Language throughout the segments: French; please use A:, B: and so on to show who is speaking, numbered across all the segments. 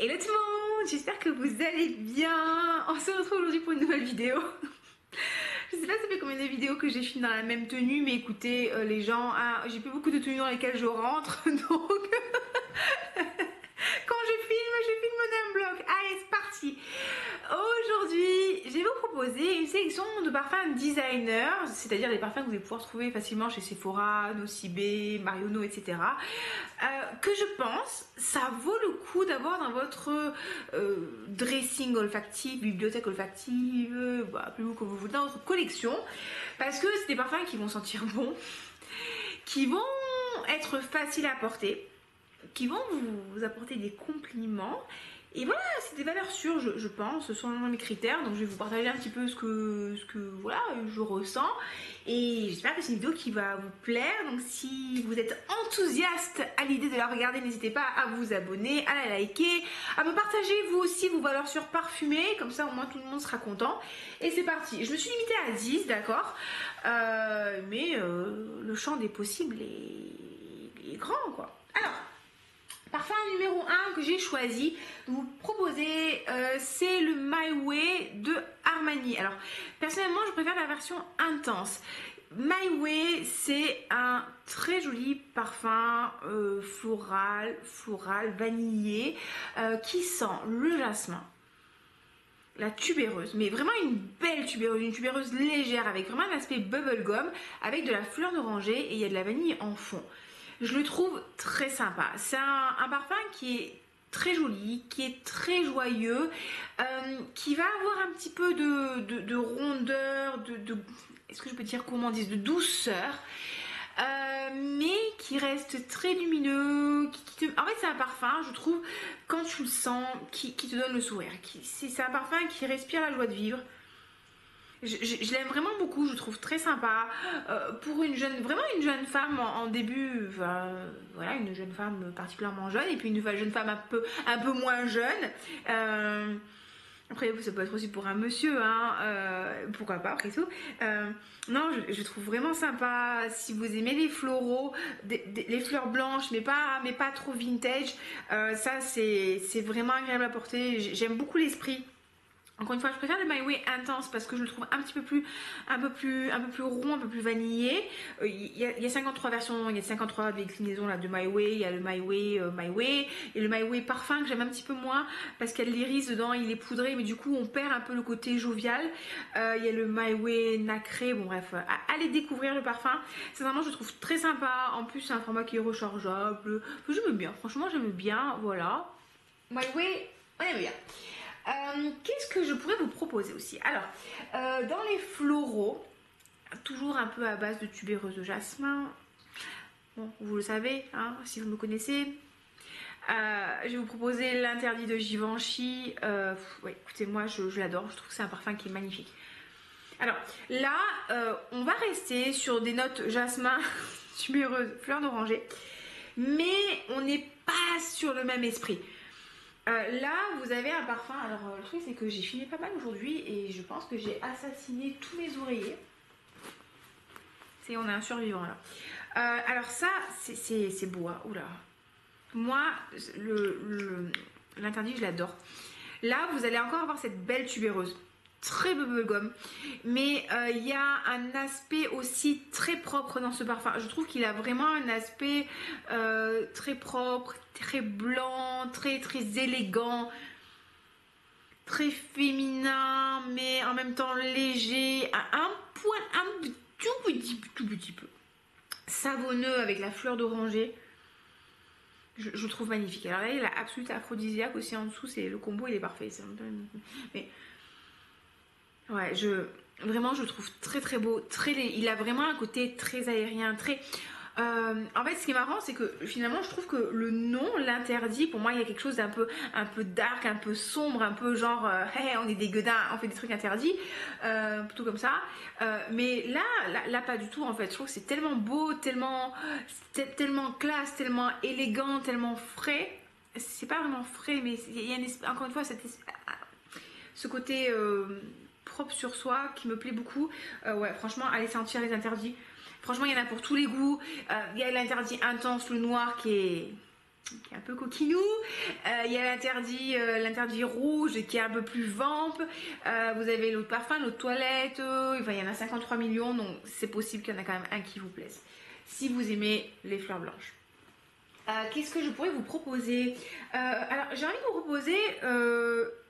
A: Hello tout le monde, j'espère que vous allez bien. On se retrouve aujourd'hui pour une nouvelle vidéo. Je sais pas ça fait combien de vidéos que j'ai filmé dans la même tenue, mais écoutez les gens, j'ai plus beaucoup de tenues dans lesquelles je rentre, donc quand je filme en bloc. Allez, c'est parti. Aujourd'hui, je vais vous proposer une sélection de parfums designer, c'est-à-dire des parfums que vous allez pouvoir trouver facilement chez Sephora, Nocibé, Marionneau, etc. Que je pense, ça vaut le coup d'avoir dans votre dressing olfactif, bibliothèque olfactive, appelez-vous comme vous voulez, dans votre collection, parce que c'est des parfums qui vont sentir bon, qui vont être faciles à porter, qui vont vous apporter des compliments. Et voilà, c'est des valeurs sûres, je pense, ce sont mes critères. Donc je vais vous partager un petit peu ce que voilà, je ressens. Et j'espère que c'est une vidéo qui va vous plaire. Donc si vous êtes enthousiaste à l'idée de la regarder, n'hésitez pas à vous abonner, à la liker, à me partager vous aussi vos valeurs sûres parfumées. Comme ça au moins tout le monde sera content. Et c'est parti. Je me suis limitée à 10, d'accord, mais le champ des possibles est grand, quoi. Alors, parfum numéro 1 que j'ai choisi de vous proposer, c'est le My Way de Armani. Alors, personnellement, je préfère la version intense. My Way, c'est un très joli parfum floral, vanillé, qui sent le jasmin, la tubéreuse, mais vraiment une belle tubéreuse, une tubéreuse légère avec vraiment un aspect bubblegum, avec de la fleur d'oranger et il y a de la vanille en fond. Je le trouve très sympa. C'est un parfum qui est très joli, qui est très joyeux, qui va avoir un petit peu de rondeur, est-ce que je peux dire comment on dit, de douceur, mais qui reste très lumineux. En fait, c'est un parfum, je trouve, quand tu le sens, qui te donne le sourire. C'est un parfum qui respire la joie de vivre. Je l'aime vraiment beaucoup, je le trouve très sympa. Pour une jeune, vraiment une jeune femme en début, voilà, une jeune femme particulièrement jeune, et puis une jeune femme un peu moins jeune. Après, ça peut être aussi pour un monsieur, hein, pourquoi pas, après tout. Non, je trouve vraiment sympa. Si vous aimez les floraux, les fleurs blanches, mais pas trop vintage, ça c'est vraiment agréable à porter. J'aime beaucoup l'esprit. Encore une fois, je préfère le My Way intense parce que je le trouve un peu plus rond, un peu plus vanillé. Il y a 53 versions, il y a 53 déclinaisons là, de My Way. Il y a le My Way, et le My Way parfum que j'aime un petit peu moins parce qu'il y a de l'iris dedans, il est poudré, mais du coup on perd un peu le côté jovial. Il y a le My Way nacré, bon bref, allez découvrir le parfum. Sincèrement, je le trouve très sympa. En plus, c'est un format qui est rechargeable. J'aime bien, franchement, j'aime bien, voilà. My Way, on aime bien. Qu'est-ce que je pourrais vous proposer aussi? Alors, dans les floraux, toujours un peu à base de tubéreuse de jasmin. Bon, vous le savez, hein, si vous me connaissez. Je vais vous proposer l'interdit de Givenchy. Ouais, écoutez, moi je l'adore, je trouve que c'est un parfum qui est magnifique. Alors là, on va rester sur des notes jasmin, tubéreuse, fleur d'oranger, mais on n'est pas sur le même esprit. Là, vous avez un parfum. Alors, le truc, c'est que j'ai filmé pas mal aujourd'hui et je pense que j'ai assassiné tous mes oreillers. On a un survivant là. Alors, ça, c'est beau. Hein. Oula. Moi, l'interdit, je l'adore. Là, vous allez encore avoir cette belle tubéreuse. Très bubblegum, mais il y a un aspect aussi très propre dans ce parfum. Je trouve qu'il a vraiment un aspect très propre, très blanc, très élégant, très féminin, mais en même temps léger, un tout petit peu savonneux avec la fleur d'oranger. Je trouve magnifique. Alors là, il y a la absolute aphrodisiaque aussi en dessous. Le combo, il est parfait. Mais ouais, vraiment, je le trouve très beau. Il a vraiment un côté très aérien, en fait, ce qui est marrant, c'est que finalement, je trouve que le nom, l'interdit, pour moi, il y a quelque chose d'un peu dark, un peu sombre, un peu genre, hey, on est des gueudins, on fait des trucs interdits, plutôt comme ça. Mais là, pas du tout, en fait. Je trouve que c'est tellement beau, tellement classe, tellement élégant, tellement frais. C'est pas vraiment frais, mais il y a encore une fois ce côté propre sur soi qui me plaît beaucoup. Ouais, franchement, allez sentir les interdits. Franchement, il y en a pour tous les goûts. Il y a l'interdit intense, le noir qui est qui est un peu coquinou. Il y a l'interdit rouge qui est un peu plus vamp. Vous avez l'eau de parfum, l'eau de toilette. Enfin, il y en a 53 millions, donc c'est possible qu'il y en a quand même un qui vous plaise. Si vous aimez les fleurs blanches. Qu'est-ce que je pourrais vous proposer? Alors, j'ai envie de vous proposer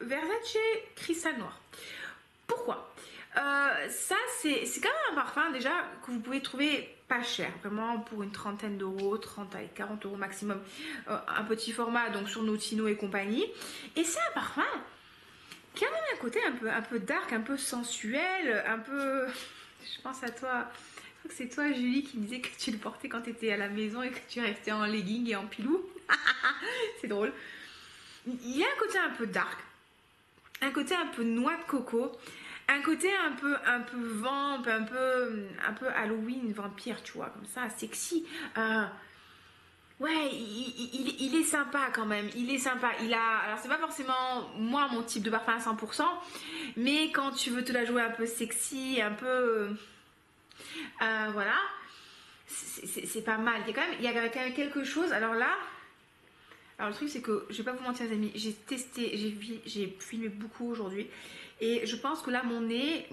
A: Versace Cristal Noir. Pourquoi? Ça, c'est quand même un parfum déjà que vous pouvez trouver pas cher, vraiment pour une trentaine d'euros, 30 à 40 euros maximum, un petit format, donc sur Notino et compagnie. Et c'est un parfum qui a même un côté un peu dark, un peu sensuel, un peu... Je pense à toi, je crois que c'est toi Julie qui me disait que tu le portais quand tu étais à la maison et que tu restais en legging et en pilou. C'est drôle. Il y a un côté un peu dark, un côté un peu noix de coco, un côté un peu vamp, un peu Halloween, vampire, tu vois, comme ça, sexy. Ouais, il est sympa quand même, il est sympa. Alors c'est pas forcément moi mon type de parfum à 100%, mais quand tu veux te la jouer un peu sexy, un peu, voilà, c'est pas mal. Il y a quand même quelque chose. Alors là, le truc c'est que je vais pas vous mentir les amis, j'ai testé, j'ai filmé beaucoup aujourd'hui. Et je pense que là, mon nez,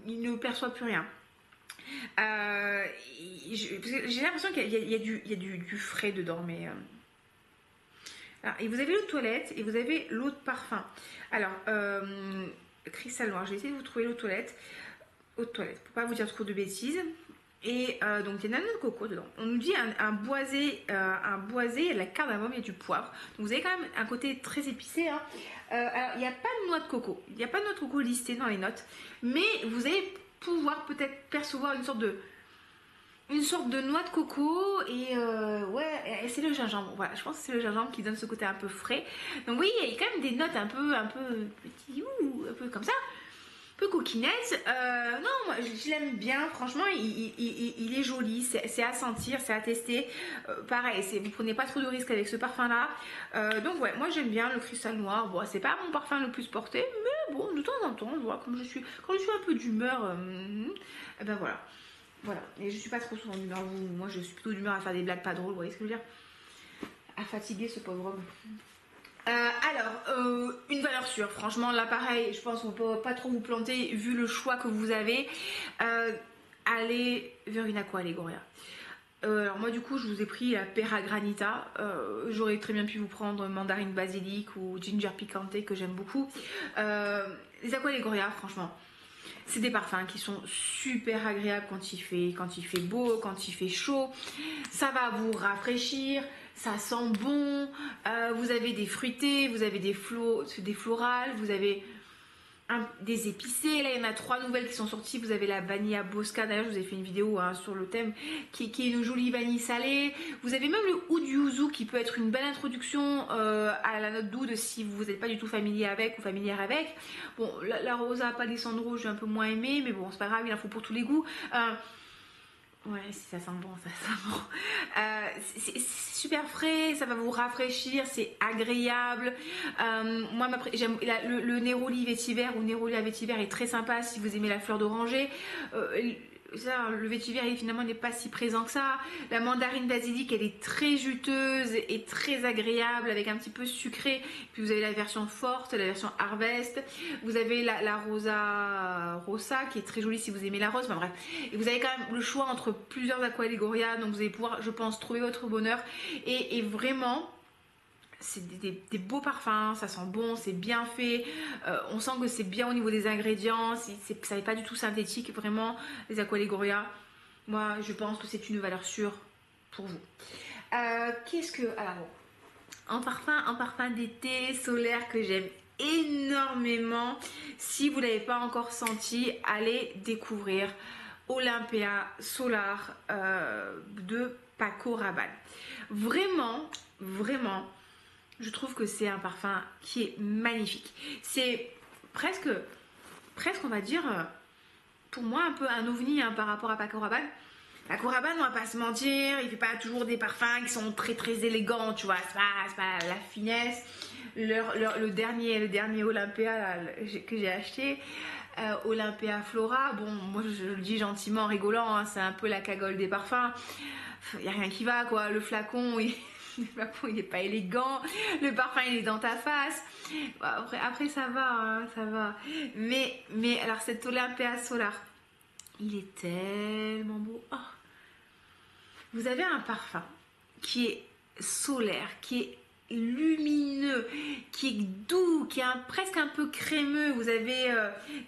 A: il ne perçoit plus rien. J'ai l'impression qu'il y a du frais dedans, mais... Alors, et vous avez l'eau de toilette et vous avez l'eau de parfum. Alors, Cristal Noir, je vais essayer de vous trouver l'eau de toilette. Eau de toilette, pour pas vous dire trop de bêtises. Et donc il y a une noix de coco dedans. On nous dit un boisé, la cardamome et du poivre. Donc vous avez quand même un côté très épicé. Hein. Alors il n'y a pas de noix de coco. Il n'y a pas de noix de coco listée dans les notes. Mais vous allez pouvoir peut-être percevoir une sorte de noix de coco et ouais, et c'est le gingembre. Voilà, je pense que c'est le gingembre qui donne ce côté un peu frais. Donc oui, il y a quand même des notes un peu petit un peu comme ça. Peu coquinette. Non, moi je l'aime bien, franchement, il est joli, c'est à sentir, c'est à tester. Pareil, vous prenez pas trop de risques avec ce parfum là. Donc ouais, moi j'aime bien le Cristal Noir. Bon, c'est pas mon parfum le plus porté, mais bon, de temps en temps, voilà, quand je suis un peu d'humeur, et ben voilà. Voilà, et je suis pas trop souvent d'humeur, moi je suis plutôt d'humeur à faire des blagues pas drôles, vous voyez ce que je veux dire? À fatiguer ce pauvre homme. Une valeur sûre, franchement là pareil, je pense qu'on peut pas trop vous planter vu le choix que vous avez. Allez vers une Aqua Allegoria. Alors moi du coup je vous ai pris la Pera Granita, j'aurais très bien pu vous prendre Mandarine Basilic ou Ginger Picante que j'aime beaucoup. Les Aqua Allegoria franchement, c'est des parfums qui sont super agréables quand il fait beau, quand il fait chaud. Ça va vous rafraîchir, ça sent bon. Vous avez des fruités, vous avez des florales, vous avez des épicés. Là, il y en a 3 nouvelles qui sont sorties. Vous avez la Vanilla Bosca. D'ailleurs, je vous ai fait une vidéo sur le thème qui est une jolie vanille salée. Vous avez même le Oud Yuzu qui peut être une belle introduction à la note d'oud si vous n'êtes pas du tout familier avec ou familière avec. Bon, la Rosa Palissandro, j'ai un peu moins aimé, mais bon, c'est pas grave, il en faut pour tous les goûts. Ouais, si ça sent bon, ça sent bon. C'est super frais, ça va vous rafraîchir, c'est agréable. Moi, j'aime le Néroli vétiver ou Néroli à vétiver est très sympa si vous aimez la fleur d'oranger. Le vétiver finalement n'est pas si présent que ça. La mandarine basilic, elle est très juteuse et très agréable avec un petit peu sucré. Puis vous avez la version forte, la version harvest. Vous avez la rosa qui est très jolie si vous aimez la rose. Enfin bref, et vous avez quand même le choix entre plusieurs Aqua Allegoria, donc vous allez pouvoir, je pense, trouver votre bonheur. Et vraiment, c'est des beaux parfums, ça sent bon, c'est bien fait, on sent que c'est bien au niveau des ingrédients, ça n'est pas du tout synthétique, vraiment, les Aqua Allegoria, moi je pense que c'est une valeur sûre pour vous. Alors, un parfum d'été solaire que j'aime énormément, si vous ne l'avez pas encore senti, allez découvrir Olympia Solar de Paco Rabanne. Vraiment, je trouve que c'est un parfum qui est magnifique. C'est presque on va dire, pour moi un peu un ovni par rapport à Paco Rabanne. Paco Rabanne, on va pas se mentir, il fait pas toujours des parfums qui sont très très élégants, tu vois, c'est pas la finesse. Le dernier Olympia là, que j'ai acheté, Olympia Flora, bon, moi je le dis gentiment en rigolant, hein, c'est un peu la cagole des parfums. Il n'y a rien qui va quoi, le flacon Le parfum il n'est pas élégant, le parfum il est dans ta face. Bon, après ça va, hein, ça va. Mais alors cet Olympea Solar, il est tellement beau. Oh. Vous avez un parfum qui est solaire, qui est lumineux, qui est doux, qui est presque un peu crémeux. Vous avez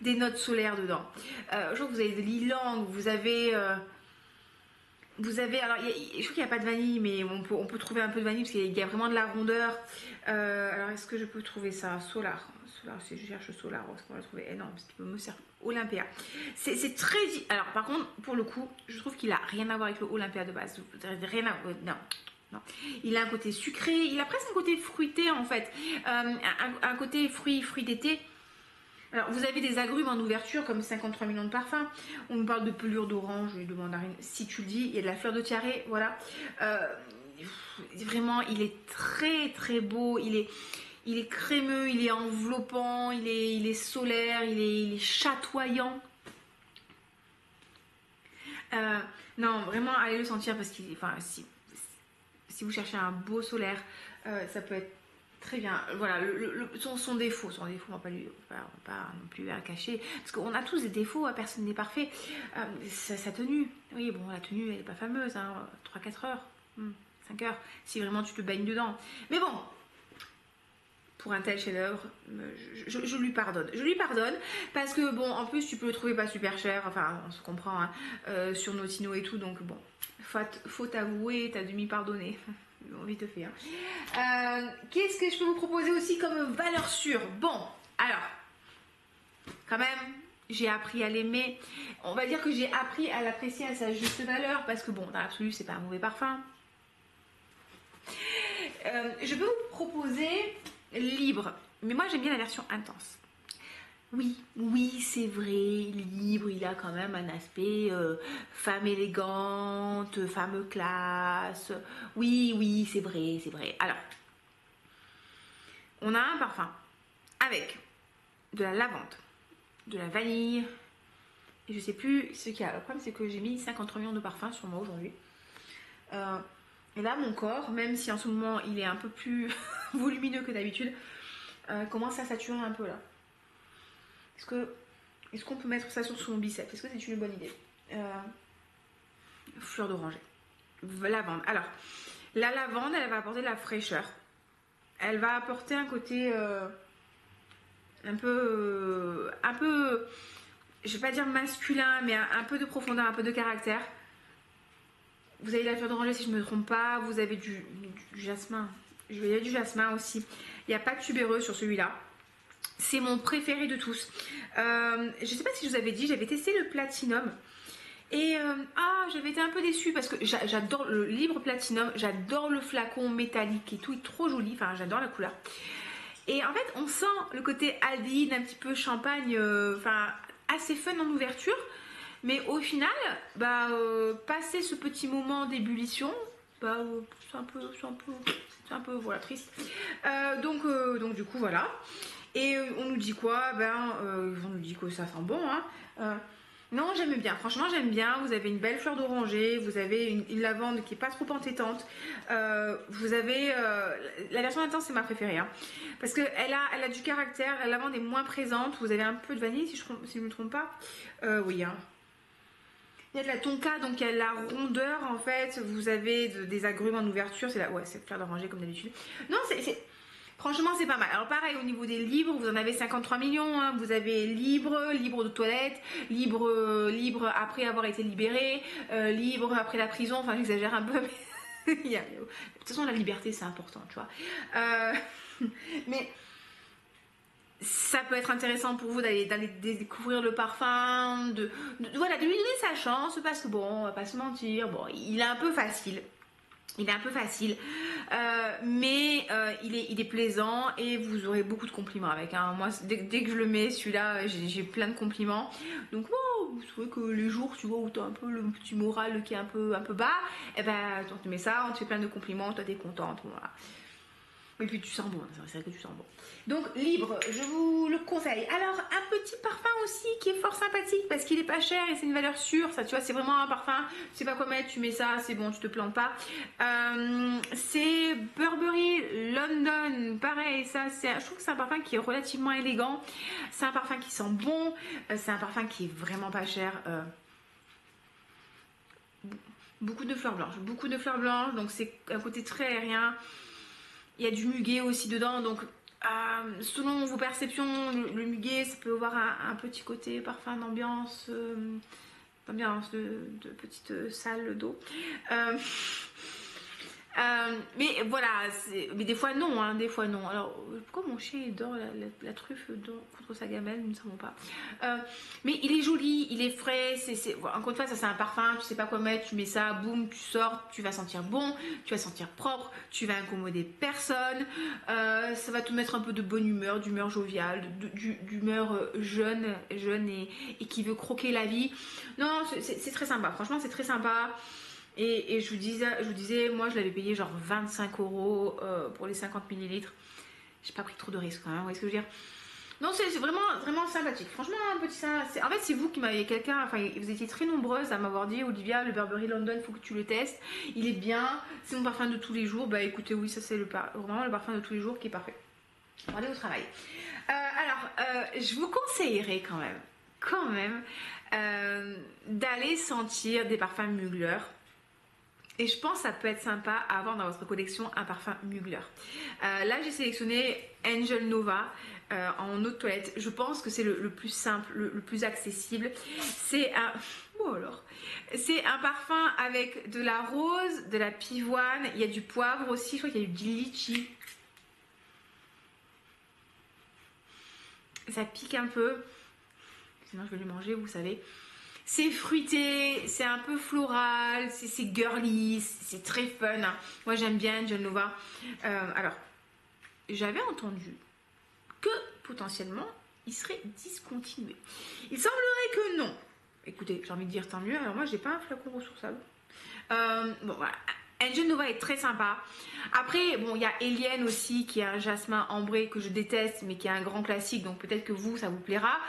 A: des notes solaires dedans. Je crois que vous avez de l'ylang, vous avez... alors je trouve qu'il n'y a pas de vanille, mais on peut trouver un peu de vanille parce qu'il y a vraiment de la rondeur. Alors est-ce que je peux trouver ça? Solar, si je cherche Solar, est-ce qu'on va le trouver? Non, parce qu'il peut me servir. Olympea. C'est très... Alors par contre, pour le coup, je trouve qu'il a rien à voir avec le Olympea de base. Rien à... Non. Non. Il a un côté sucré, il a presque un côté fruité en fait. Un côté fruit d'été. Alors, vous avez des agrumes en ouverture, comme 53 millions de parfums. On nous parle de pelure d'orange, de mandarine. Si tu le dis, il y a de la fleur de tiare, voilà. Vraiment, il est très très beau. Il est crémeux, il est enveloppant, il est solaire, il est chatoyant. Non, vraiment, allez le sentir parce qu'il... Enfin, si vous cherchez un beau solaire, ça peut être très bien. Voilà, son défaut, on va pas non plus à cacher, parce qu'on a tous des défauts, personne n'est parfait. Sa tenue, oui, bon, la tenue, elle n'est pas fameuse, hein, 3-4 heures, 5 heures, si vraiment tu te baignes dedans. Mais bon, pour un tel chef-d'œuvre, je lui pardonne. Je lui pardonne, parce que, bon, en plus, tu peux le trouver pas super cher, enfin, on se comprend, hein, sur Notino et tout, donc bon, faut t'avouer, t'as dû m'y pardonner. Vite fait. Hein. Qu'est-ce que je peux vous proposer aussi comme valeur sûre? Bon, alors, quand même, j'ai appris à l'aimer. On va dire que j'ai appris à l'apprécier à sa juste valeur, parce que bon, dans l'absolu, c'est pas un mauvais parfum. Je peux vous proposer Libre, mais moi j'aime bien la version intense. Oui, c'est vrai, Libre, il a quand même un aspect femme élégante, femme classe. Oui, c'est vrai. Alors, on a un parfum avec de la lavande, de la vanille, et je sais plus ce qu'il y a. Le problème, c'est que j'ai mis 53 millions de parfums sur moi aujourd'hui. Et là, mon corps, même si en ce moment il est un peu plus volumineux que d'habitude, commence à saturer un peu là. Est-ce qu'on peut mettre ça sur son biceps? Est-ce que c'est une bonne idée? Fleur d'oranger. Lavande. Alors, la lavande, elle va apporter de la fraîcheur. Elle va apporter un côté un peu, je vais pas dire masculin, mais un peu de profondeur, un peu de caractère. Vous avez la fleur d'oranger si je ne me trompe pas. Vous avez du jasmin. Il y a du jasmin aussi. Il n'y a pas de tubéreuse sur celui-là. C'est mon préféré de tous. Je ne sais pas si je vous avais dit, j'avais testé le Platinum. Et j'avais été un peu déçue parce que j'adore le Libre Platinum. J'adore le flacon métallique et tout. Il est trop joli. Enfin, j'adore la couleur. Et en fait, on sent le côté aldéhyde, un petit peu champagne. Enfin, assez fun en ouverture. Mais au final, passer ce petit moment d'ébullition, c'est un peu voilà, triste. Donc du coup, voilà. Et on nous dit quoi? On nous dit que ça sent bon. Hein. Non, j'aime bien. Franchement, j'aime bien. Vous avez une belle fleur d'oranger. Vous avez une lavande qui n'est pas trop entêtante. Vous avez... la version intense, c'est ma préférée. Hein, parce qu'elle a du caractère. La lavande est moins présente. Vous avez un peu de vanille, si je ne me trompe pas. Oui, hein. Il y a de la tonka, donc il y a de la rondeur en fait. Vous avez des agrumes en ouverture. C'est fleur d'oranger comme d'habitude. Non, franchement, c'est pas mal. Alors pareil, au niveau des libres, vous en avez 53 millions. Hein. Vous avez libre de toilette, libre après avoir été libéré, libre après la prison. Enfin, j'exagère un peu, mais de toute façon, la liberté, c'est important, tu vois. Mais ça peut être intéressant pour vous d'aller découvrir le parfum, de lui donner sa chance, parce que bon, on va pas se mentir, bon, il est un peu facile. Mais il est plaisant et vous aurez beaucoup de compliments avec. Hein. Moi, dès que je le mets, celui-là, j'ai plein de compliments. Donc, vous savez que les jours, tu vois, où tu as un peu le petit moral qui est un peu bas, et on te met ça, on te fait plein de compliments, toi, t'es contente. Voilà. Et puis tu sens bon, c'est vrai que tu sens bon. Donc Libre, je vous le conseille. Alors un petit parfum aussi qui est fort sympathique parce qu'il est pas cher et c'est une valeur sûre. Ça, tu vois, c'est vraiment un parfum. Tu sais pas quoi mettre, tu mets ça, c'est bon, tu te plantes pas. C'est Burberry London. Pareil, ça, je trouve que c'est un parfum qui est relativement élégant. C'est un parfum qui sent bon. C'est un parfum qui est vraiment pas cher. Beaucoup de fleurs blanches, donc c'est un côté très aérien. Il y a du muguet aussi dedans, donc selon vos perceptions, le muguet, ça peut avoir un petit côté parfum d'ambiance, de petite salle d'eau. Mais voilà, mais des fois non, hein, des fois non. Alors pourquoi mon chien dort la truffe contre sa gamelle, nous ne savons pas. Mais il est joli, il est frais, encore une fois ça c'est un parfum, tu sais pas quoi mettre, tu mets ça, boum, tu sors, tu vas sentir bon, tu vas sentir propre, tu vas incommoder personne, ça va te mettre un peu de bonne humeur, d'humeur joviale, d'humeur jeune et qui veut croquer la vie. Non, c'est très sympa, franchement c'est très sympa. Et je vous disais, moi je l'avais payé genre 25 € pour les 50 ml. J'ai pas pris trop de risques quand même, vous voyez ce que je veux dire. Non, c'est vraiment, vraiment sympathique. Franchement, un petit ça. En fait, c'est vous qui m'avez vous étiez très nombreuses à m'avoir dit, Olivia, le Burberry London, il faut que tu le testes. Il est bien, c'est mon parfum de tous les jours. Bah écoutez, oui, ça c'est vraiment le parfum de tous les jours qui est parfait. On va aller au travail. Je vous conseillerais quand même, d'aller sentir des parfums Mugler. Et je pense que ça peut être sympa à avoir dans votre collection un parfum Mugler. Là, j'ai sélectionné Angel Nova en eau de toilette. Je pense que c'est le plus simple, le plus accessible. C'est un... Oh alors, c'est un parfum avec de la rose, de la pivoine. Il y a du poivre aussi. Je crois qu'il y a du litchi. Ça pique un peu. Sinon, je vais le manger, vous savez. C'est fruité, c'est un peu floral, c'est girly, c'est très fun. Moi j'aime bien Angel Nova. Alors, j'avais entendu que potentiellement il serait discontinué. Il semblerait que non. Écoutez, j'ai envie de dire tant mieux. Alors moi j'ai pas un flacon ressourçable. Bon voilà. Angel Nova est très sympa. Après, bon, il y a Alien aussi qui est un jasmin ambré que je déteste mais qui est un grand classique. Donc peut-être que vous, ça vous plaira.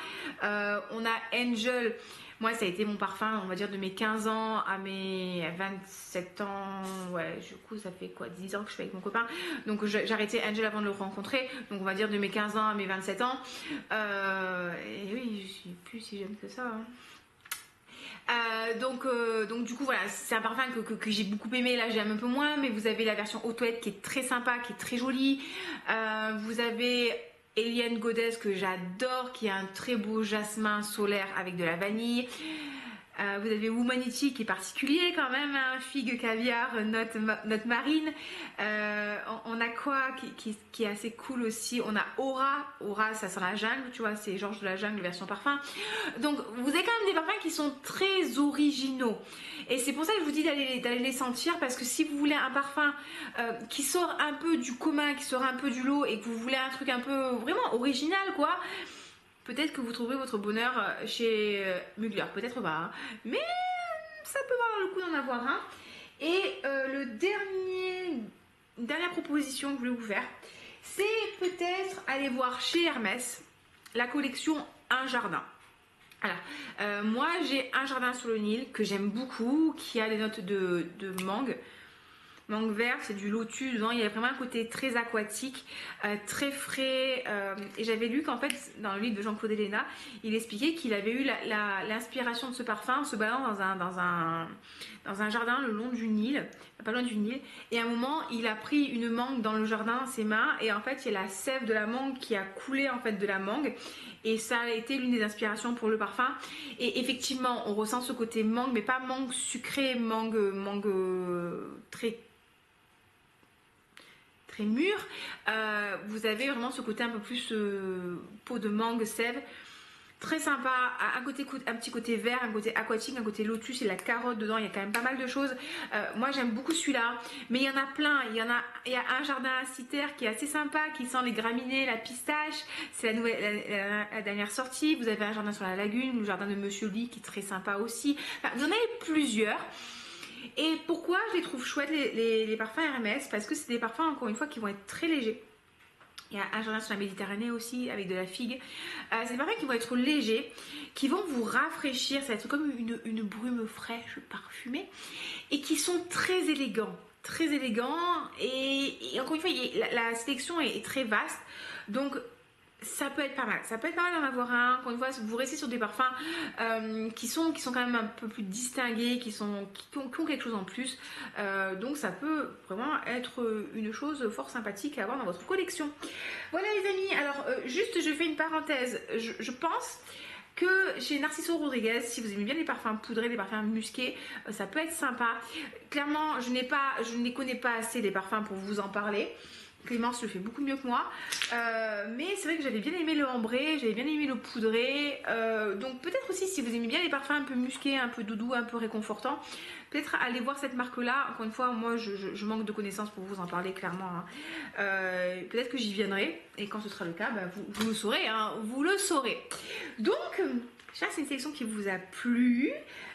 A: On a Angel. Moi, ça a été mon parfum, on va dire, de mes 15 ans à mes 27 ans. Ouais, du coup, ça fait quoi, 10 ans que je suis avec mon copain. Donc, j'ai arrêté Angel avant de le rencontrer. Donc, on va dire de mes 15 ans à mes 27 ans. Et oui, je suis plus si jeune que ça. Hein. Donc du coup voilà, c'est un parfum que j'ai beaucoup aimé. Là j'aime un peu moins, mais vous avez la version eau de toilette qui est très sympa, qui est très jolie. Vous avez Alien Goddess que j'adore, qui a un très beau jasmin solaire avec de la vanille. Vous avez Womanity qui est particulier quand même, hein, figue caviar, note marine. On a quoi qui est assez cool aussi. On a Aura ça sent la jungle, tu vois, c'est Georges de la jungle version parfum. Donc vous avez quand même des parfums qui sont très originaux. Et c'est pour ça que je vous dis d'aller les sentir, parce que si vous voulez un parfum qui sort un peu du commun, qui sort un peu du lot, et que vous voulez un truc un peu vraiment original quoi, peut-être que vous trouverez votre bonheur chez Mugler, peut-être pas, hein. Mais ça peut valoir le coup d'en avoir un. Et dernière proposition que je voulais vous faire, c'est peut-être aller voir chez Hermès la collection Un Jardin. Alors, moi j'ai Un Jardin sur le Nil que j'aime beaucoup, qui a des notes de mangue. Mangue verte, c'est du lotus dedans, il y a vraiment un côté très aquatique, très frais. Et j'avais lu qu'en fait, dans le livre de Jean-Claude Héléna, il expliquait qu'il avait eu l'inspiration de ce parfum en se baladant dans un jardin le long du Nil, pas loin du Nil. Et à un moment, il a pris une mangue dans le jardin, ses mains, et en fait, il y a la sève de la mangue qui a coulé en fait de la mangue. Et ça a été l'une des inspirations pour le parfum. Et effectivement, on ressent ce côté mangue, mais pas mangue sucrée, mangue très mûr. Vous avez vraiment ce côté un peu plus peau de mangue, sève, très sympa. Un petit côté vert, un côté aquatique, un côté lotus et la carotte dedans. Il y a quand même pas mal de choses. Moi j'aime beaucoup celui-là, mais il y en a plein. Il y a Un Jardin à Citer qui est assez sympa, qui sent les graminées, la pistache. C'est la dernière sortie. Vous avez Un Jardin sur la Lagune, le jardin de Monsieur Lee qui est très sympa aussi. Enfin, vous en avez plusieurs. Et pourquoi je les trouve chouettes les parfums Hermès? Parce que c'est des parfums, encore une fois, qui vont être très légers. Il y a un jardin sur la Méditerranée aussi avec de la figue. C'est des parfums qui vont être légers, qui vont vous rafraîchir. Ça va être comme une brume fraîche parfumée et qui sont très élégants. Très élégants et encore une fois, la sélection est très vaste. Donc ça peut être pas mal. Ça peut être pas mal d'en avoir un. Encore une fois, vous restez sur des parfums qui sont quand même un peu plus distingués, qui ont quelque chose en plus. Donc ça peut vraiment être une chose fort sympathique à avoir dans votre collection. Voilà les amis. Alors juste je fais une parenthèse. Je pense que chez Narciso Rodriguez, si vous aimez bien les parfums poudrés, les parfums musqués, ça peut être sympa. Clairement, je ne les connais pas assez les parfums pour vous en parler. Clémence le fait beaucoup mieux que moi, mais c'est vrai que j'avais bien aimé le ambré, j'avais bien aimé le poudré, donc peut-être aussi si vous aimez bien les parfums un peu musqués, un peu doudou, un peu réconfortants, peut-être aller voir cette marque là. Encore une fois, moi je manque de connaissances pour vous en parler clairement, hein. Peut-être que j'y viendrai et quand ce sera le cas, bah, vous le saurez, hein, vous le saurez. Donc j'espère que c'est une sélection qui vous a plu.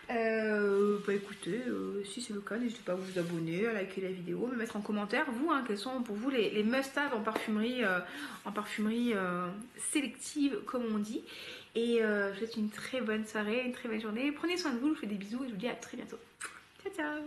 A: Bah écoutez, si c'est le cas, n'hésitez pas à vous abonner, à liker la vidéo, me mettre en commentaire vous, hein, quels sont pour vous les must-have en parfumerie sélective comme on dit. Et je vous souhaite une très bonne soirée, une très belle journée. Prenez soin de vous, je vous fais des bisous et je vous dis à très bientôt. Ciao ciao.